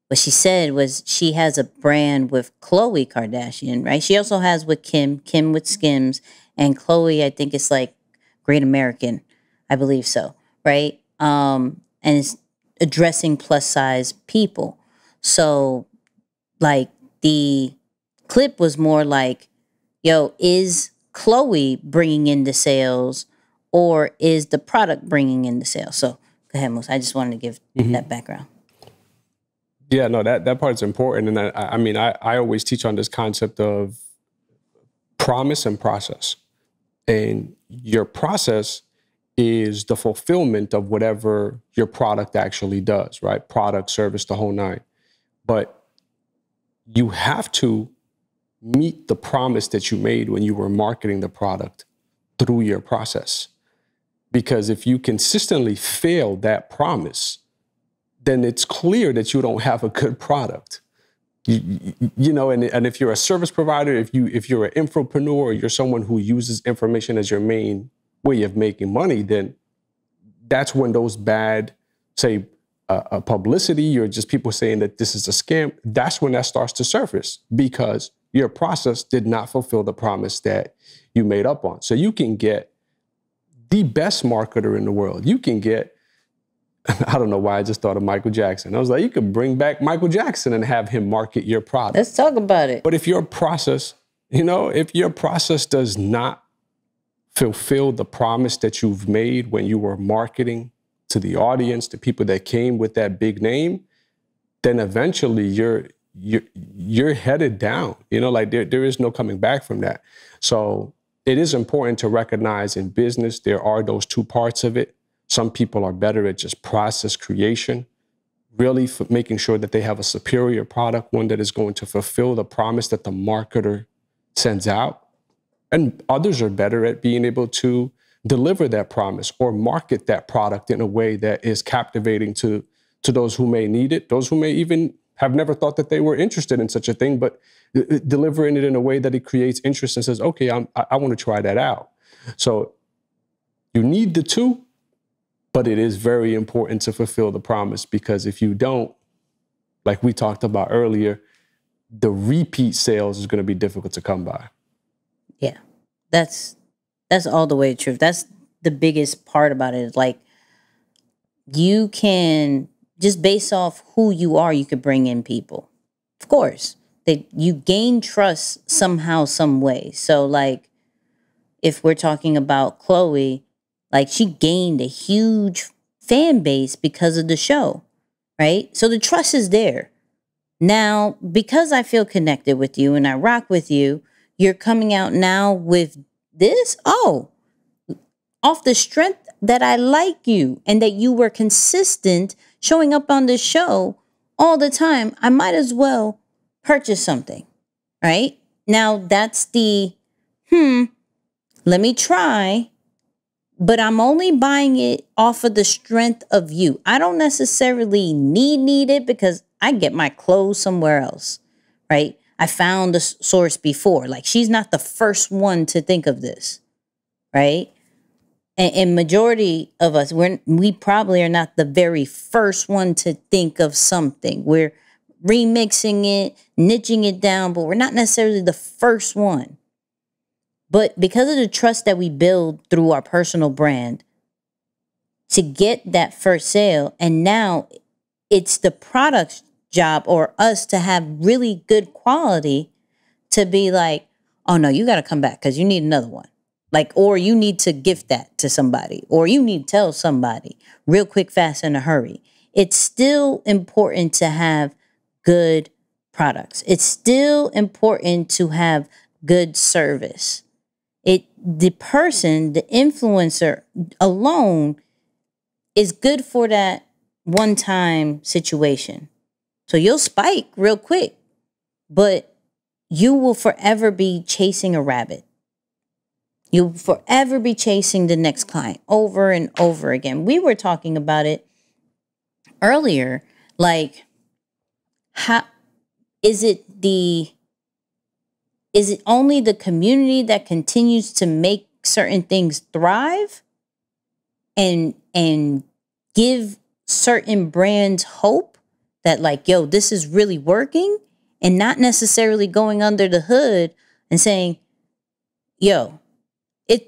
what she said was she has a brand with Khloe Kardashian, right? She also has with Kim with Skims, and Khloe, I think it's like Great American, I believe so, right? And it's addressing plus size people. So like the clip was more like, yo, is Khloe bringing in the sales, or is the product bringing in the sales? So go ahead, Moose. I just wanted to give that background. Yeah, no, that part's important. And I always teach on this concept of promise and process. And your process is the fulfillment of whatever your product actually does, right? Product, service, the whole nine. But you have to meet the promise that you made when you were marketing the product through your process. Because if you consistently fail that promise, then it's clear that you don't have a good product. And if you're a service provider, if you're an infopreneur, or you're someone who uses information as your main way of making money, then that's when those bad, say, publicity, or just people saying that this is a scam, that's when that starts to surface, because your process did not fulfill the promise that you made up on. So you can get the best marketer in the world. You can get, I don't know why I just thought of Michael Jackson. I was like, you could bring back Michael Jackson and have him market your product. Let's talk about it. But if your process, if your process does not fulfill the promise that you've made when you were marketing to the audience, to people that came with that big name, then eventually you're headed down. There is no coming back from that. So it is important to recognize in business, there are those two parts of it. Some people are better at just process creation, really for making sure that they have a superior product, one that is going to fulfill the promise that the marketer sends out. And others are better at being able to deliver that promise or market that product in a way that is captivating to those who may need it, those who may even have never thought that they were interested in such a thing, but delivering it in a way that it creates interest and says, okay, I want to try that out. So you need the two, but it is very important to fulfill the promise, because if you don't, like we talked about earlier, the repeat sales is going to be difficult to come by. Yeah, that's all the way true. That's the biggest part about it. Is like, you can, just based off who you are, you could bring in people. Of course, you gain trust somehow, some way. So like, if we're talking about Chloe, like she gained a huge fan base because of the show, right? So the trust is there. Now, because I feel connected with you and I rock with you, you're coming out now with this? Oh, off the strength that I like you and that you were consistent showing up on this show all the time, I might as well purchase something, right? Now, that's the, let me try, but I'm only buying it off of the strength of you. I don't necessarily need it because I get my clothes somewhere else, right? I found the source before. Like, she's not the first one to think of this, right? And majority of us, we probably are not the very first one to think of something. We're remixing it, niching it down, but we're not necessarily the first one. But because of the trust that we build through our personal brand, to get that first sale, and now it's the product's job or us to have really good quality to be like, oh no, you got to come back because you need another one. Like, or you need to gift that to somebody, or you need to tell somebody real quick, fast, in a hurry. It's still important to have good products. It's still important to have good service. The person, the influencer alone is good for that one-time situation. So you'll spike real quick, but you will forever be chasing a rabbit. You'll forever be chasing the next client over and over again. We were talking about it earlier. Like, how is it only the community that continues to make certain things thrive and give certain brands hope that like, yo, this is really working, and not necessarily going under the hood and saying, yo,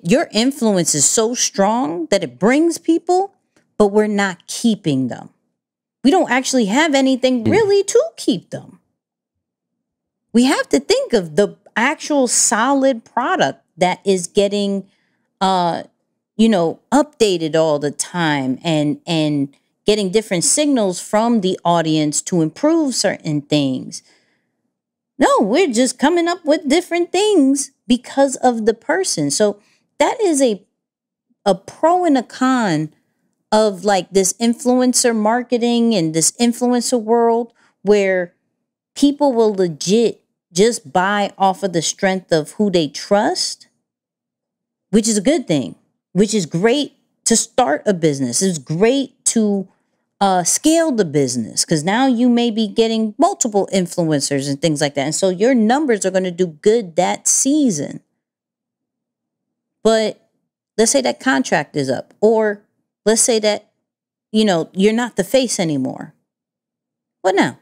your influence is so strong that it brings people, but we're not keeping them. We don't actually have anything really to keep them. We have to think of the actual solid product that is getting, updated all the time and getting different signals from the audience to improve certain things. No, we're just coming up with different things because of the person. So that is a pro and a con of like this influencer marketing and this influencer world where people will legit just buy off of the strength of who they trust, which is a good thing, which is great to start a business. It's great to scale the business because now you may be getting multiple influencers and things like that. And so your numbers are going to do good that season. But let's say that contract is up, or let's say that, you're not the face anymore. What now?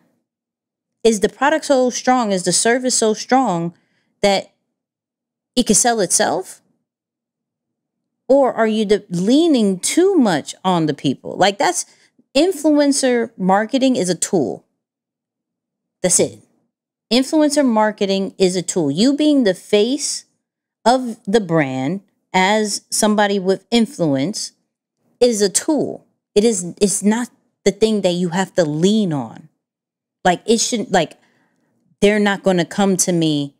Is the product so strong? Is the service so strong that it can sell itself? Or are you leaning too much on the people? Like, that's influencer marketing is a tool. That's it. Influencer marketing is a tool. You being the face of the brand as somebody with influence is a tool. It's not the thing that you have to lean on. Like, it shouldn't, like, they're not going to come to me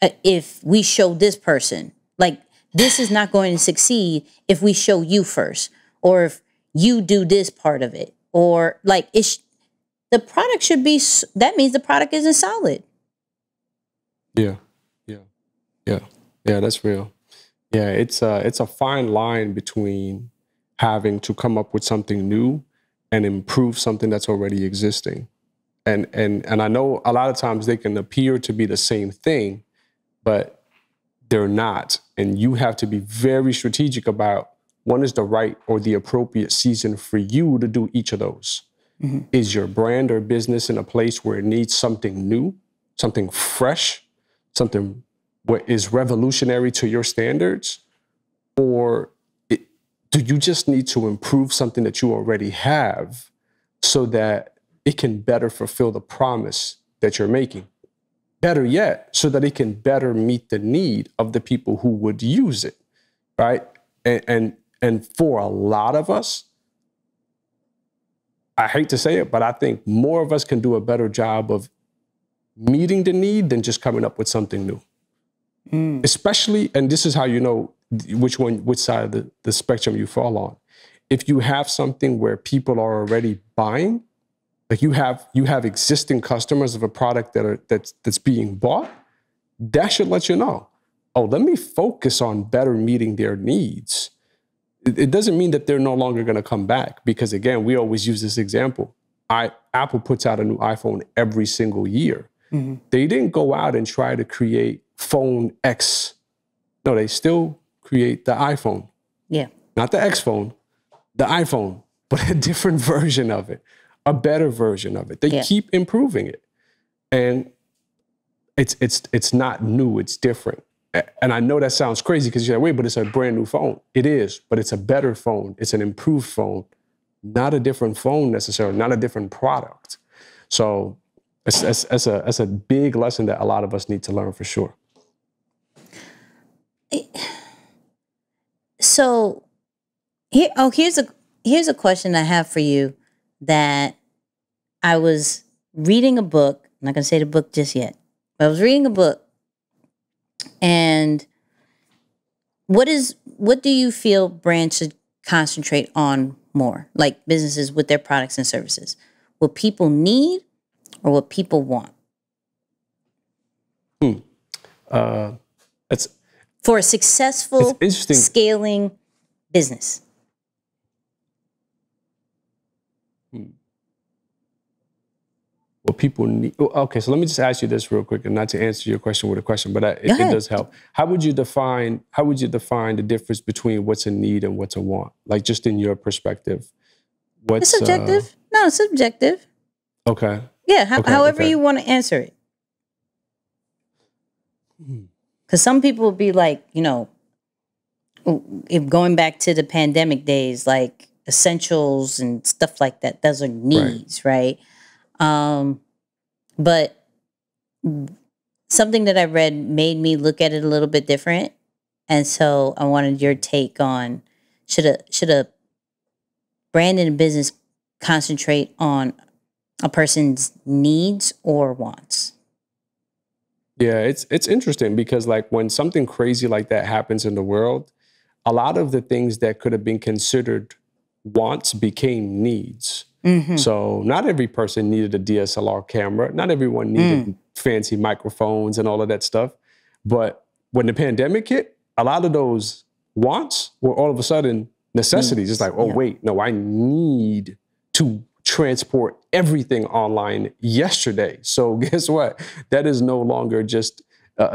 if we show this person. Like, this is not going to succeed if we show you first, or if you do this part of it, or like the product should be, that means the product isn't solid. Yeah, that's real. Yeah, it's a fine line between having to come up with something new and improve something that's already existing. And I know a lot of times they can appear to be the same thing, but they're not. And you have to be very strategic about when is the right or the appropriate season for you to do each of those. Mm-hmm. Is your brand or business in a place where it needs something new, something fresh, something what is revolutionary to your standards? Or do you just need to improve something that you already have so that it can better fulfill the promise that you're making? Better yet, so that it can better meet the need of the people who would use it, right? And for a lot of us, I hate to say it, but I think more of us can do a better job of meeting the need than just coming up with something new. Especially, and this is how you know which side of the spectrum you fall on. If you have something where people are already buying, like you have existing customers of a product that's being bought, that should let you know, oh, let me focus on better meeting their needs. It doesn't mean that they're no longer going to come back, because again, we always use this example. Apple puts out a new iPhone every single year. They didn't go out and try to create phone X. No, they still create the iPhone. Yeah. Not the X phone, the iPhone, but a different version of it, a better version of it. They keep improving it. And it's not new, it's different. And I know that sounds crazy because you're like, wait, but it's a brand new phone. It is, but it's a better phone. It's an improved phone, not a different phone necessarily, not a different product. So that's a big lesson that a lot of us need to learn for sure. So here's a question I have for you that I was reading a book. I'm not going to say the book just yet, but I was reading a book. And what do you feel brands should concentrate on more, like businesses with their products and services? What people need or what people want? That's for a successful scaling business. What people need. Okay, so let me just ask you this real quick, and not to answer your question with a question, but it does help. How would you define the difference between what's a need and what's a want? Like just in your perspective, it's subjective. No, it's subjective. Okay. Yeah, however you want to answer it. Because some people will be like, if going back to the pandemic days, like essentials and stuff like that, those are needs, right? But something that I read made me look at it a little bit different. And so I wanted your take on, should a brand and a business concentrate on a person's needs or wants? Yeah, it's interesting because like when something crazy like that happens in the world, a lot of the things that could have been considered wants became needs. So not every person needed a DSLR camera. Not everyone needed fancy microphones and all of that stuff. But when the pandemic hit, a lot of those wants were all of a sudden necessities. It's like, oh, wait, no, I need to transport everything online yesterday. So guess what? That is no longer just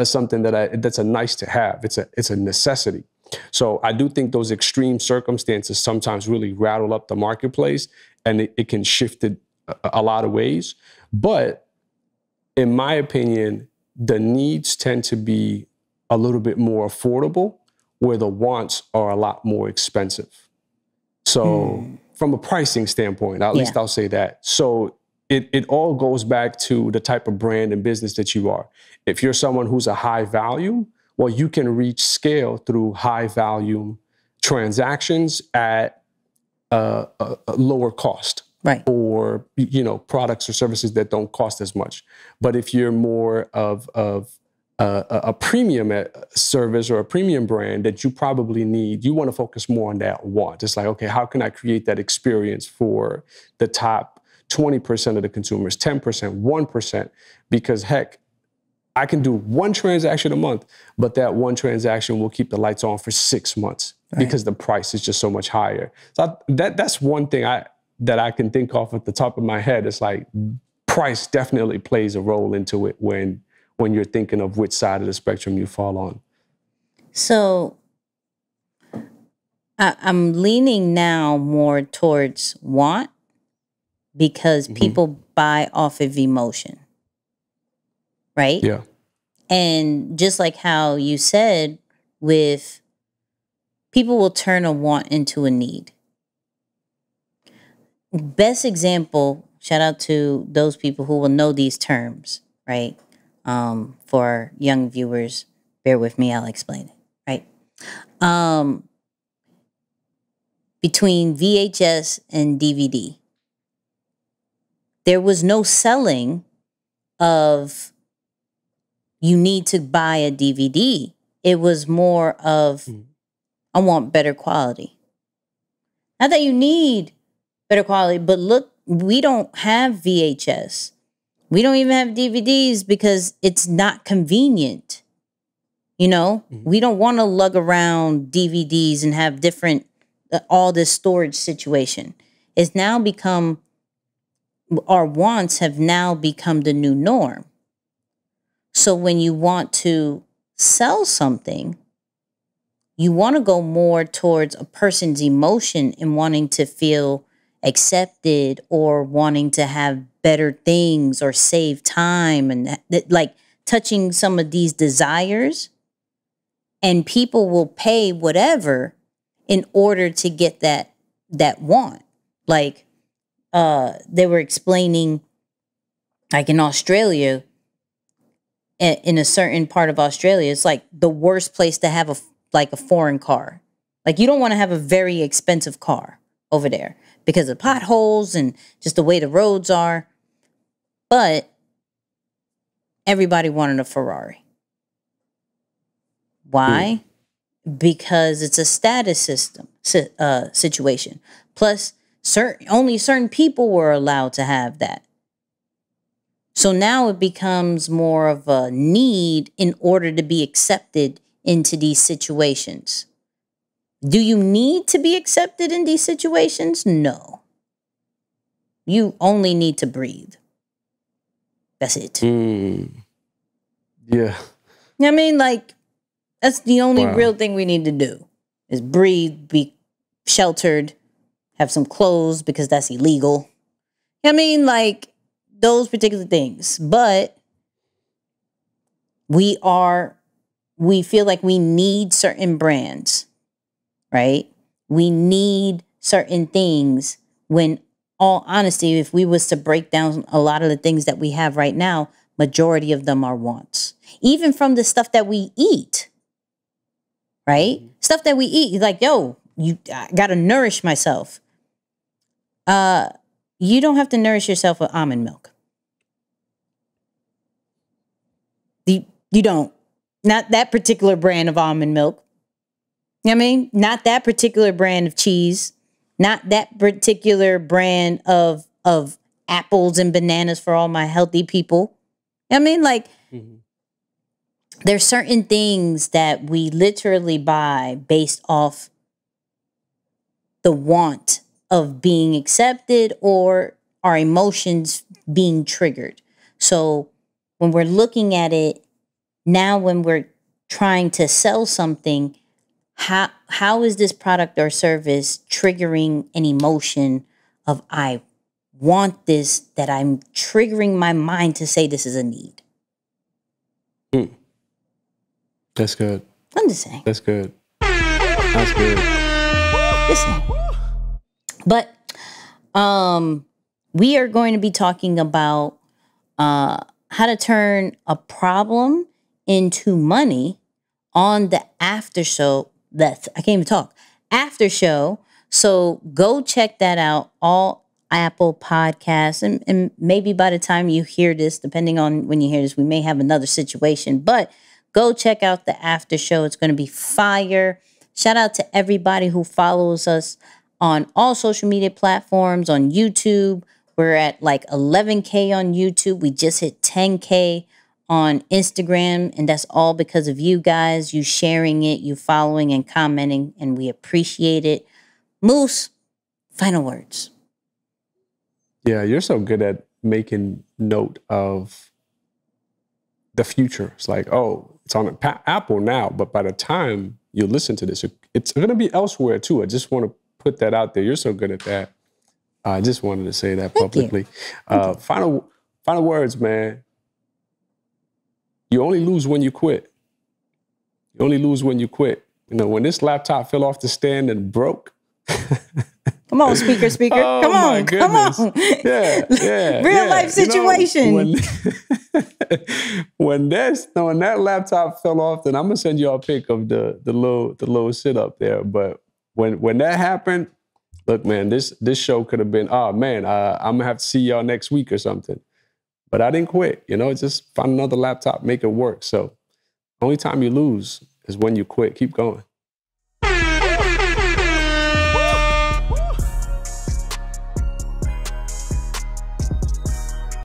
something that's a nice to have. It's a necessity. So I do think those extreme circumstances sometimes really rattle up the marketplace, and it can shift it a lot of ways. But in my opinion, the needs tend to be a little bit more affordable, where the wants are a lot more expensive. So from a pricing standpoint, at least I'll say that. So it all goes back to the type of brand and business that you are. If you're someone who's a high value, well, you can reach scale through high volume transactions at a lower cost. Right. Or, products or services that don't cost as much. But if you're more of a premium service or a premium brand that you probably need, you want to focus more on that want. It's like, okay, how can I create that experience for the top 20% of the consumers, 10%, 1%? Because heck, I can do one transaction a month, but that one transaction will keep the lights on for 6 months because the price is just so much higher. So that's one thing that I can think of at the top of my head. It's like price definitely plays a role into it when you're thinking of which side of the spectrum you fall on. So I'm leaning now more towards want because people buy off of emotion. Right? Yeah. And just like how you said with people will turn a want into a need. Best example, shout out to those people who will know these terms, right? For young viewers, bear with me, I'll explain it, right? Between VHS and DVD, there was no selling of you need to buy a DVD. It was more of, I want better quality. Not that you need better quality, but look, we don't have VHS. We don't even have DVDs because it's not convenient. You know, we don't want to lug around DVDs and have different, all this storage situation. It's now become, our wants have now become the new norm. So when you want to sell something, you want to go more towards a person's emotion and wanting to feel accepted or wanting to have better things or save time and like touching some of these desires. And people will pay whatever in order to get that want. Like they were explaining, like in Australia, in a certain part of Australia, it's like the worst place to have a foreign car. Like you don't want to have a very expensive car over there because of potholes and just the way the roads are. But everybody wanted a Ferrari. Why? Because it's a status system situation. Plus, only certain people were allowed to have that. So now it becomes more of a need in order to be accepted into these situations. Do you need to be accepted in these situations? No. You only need to breathe. That's it. Yeah. I mean, like, that's the only real thing we need to do is breathe, be sheltered, have some clothes because that's illegal. I mean, like, those particular things. But we feel like we need certain brands, right? We need certain things when, all honesty, if we was to break down a lot of the things that we have right now, majority of them are wants. Even from the stuff that we eat, right? Stuff that we eat, like, yo, I gotta nourish myself. You don't have to nourish yourself with almond milk. You don't. Not that particular brand of almond milk. You know what I mean? Not that particular brand of cheese. Not that particular brand of apples and bananas for all my healthy people. You know what I mean? Like, there's certain things that we literally buy based off the want of being accepted or our emotions being triggered. So when we're looking at it now, when we're trying to sell something, how is this product or service triggering an emotion of I want this, that I'm triggering my mind to say this is a need? That's good. I'm just saying. That's good. That's good. Just saying. But we are going to be talking about how to turn a problem into money on the after show. I can't even talk. After show. So go check that out. All Apple Podcasts. And maybe by the time you hear this, depending on when you hear this, we may have another situation. But go check out the after show. It's going to be fire. Shout out to everybody who follows us on all social media platforms, on YouTube. We're at like 11K on YouTube. We just hit 10K on Instagram. And that's all because of you guys, you sharing it, you following and commenting. And we appreciate it. Moose, final words. Yeah, you're so good at making note of the future. It's like, oh, it's on Apple now, but by the time you listen to this, it's going to be elsewhere too. I just want to put that out there. You're so good at that. I just wanted to say that publicly. Final words, man. You only lose when you quit. You only lose when you quit. You know, when this laptop fell off the stand and broke. Come on, speaker. Oh, come my on, come on. Yeah. Real life situation. You know, when that laptop fell off, then I'm gonna send you a pic of the little sit up there. But when that happened, look, man, this show could have been, oh man, I'm gonna have to see y'all next week or something. But I didn't quit. You know, just find another laptop, make it work. So only time you lose is when you quit. Keep going.